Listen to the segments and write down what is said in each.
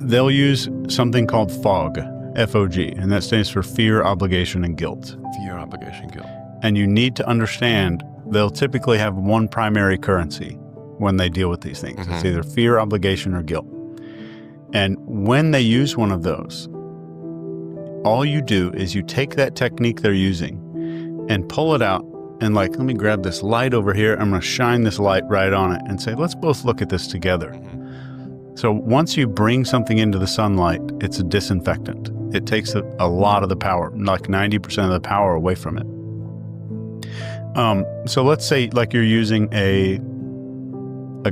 They'll use something called FOG, F-O-G, and that stands for fear, obligation, and guilt. Fear, obligation, guilt. And you need to understand they'll typically have one primary currency when they deal with these things. It's either fear, obligation, or guilt. And when they use one of those, all you do is you take that technique they're using and pull it out and like, let me grab this light over here. I'm going to shine this light right on it and say, let's both look at this together. So once you bring something into the sunlight, it's a disinfectant. It takes a lot of the power, like 90% of the power away from it. So let's say like you're using a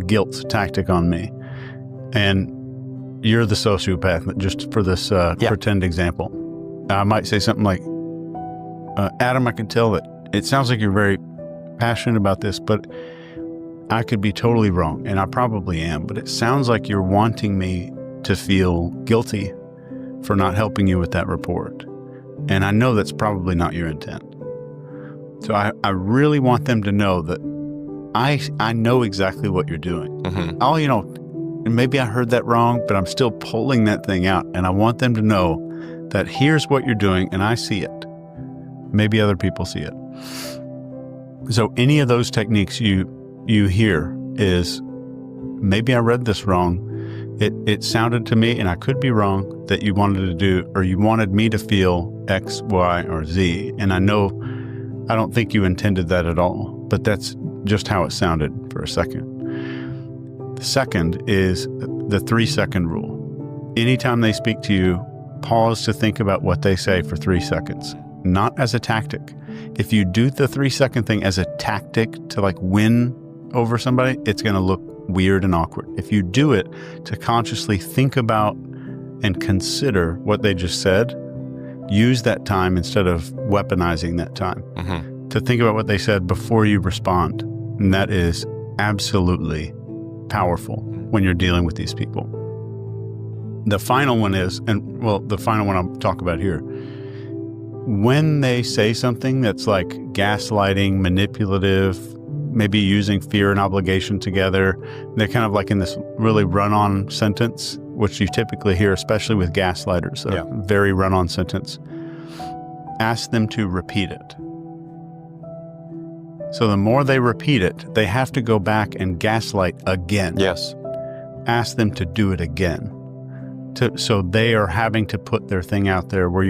guilt tactic on me and you're the sociopath, just for this pretend example. I might say something like, Adam, I can tell that it sounds like you're very passionate about this, but I could be totally wrong, and I probably am, but it sounds like you're wanting me to feel guilty for not helping you with that report. And I know that's probably not your intent. So I really want them to know that I know exactly what you're doing. Oh, you know, maybe I heard that wrong, but I'm still pulling that thing out. And I want them to know that here's what you're doing and I see it. Maybe other people see it. So any of those techniques you hear is, maybe I read this wrong. It sounded to me, and I could be wrong, that you wanted to do, or you wanted me to feel X, Y, or Z. And I don't think you intended that at all, but that's just how it sounded for a second. The second is the 3-second rule. Anytime they speak to you, pause to think about what they say for 3 seconds, not as a tactic. If you do the 3-second thing as a tactic to like win over somebody, it's going to look weird and awkward. If you do it to consciously think about and consider what they just said, use that time instead of weaponizing that time to think about what they said before you respond. And that is absolutely powerful when you're dealing with these people. The final one is, the final one I'll talk about here, when they say something that's like gaslighting, manipulative, maybe using fear and obligation together, they're kind of like in this really run-on sentence, which you typically hear, especially with gaslighters, a very run-on sentence. Ask them to repeat it. So the more they repeat it, they have to go back and gaslight again. Yes. Ask them to do it again. So they are having to put their thing out there where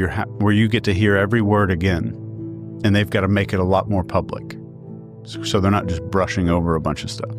you get to hear every word again, and they've got to make it a lot more public. So they're not just brushing over a bunch of stuff.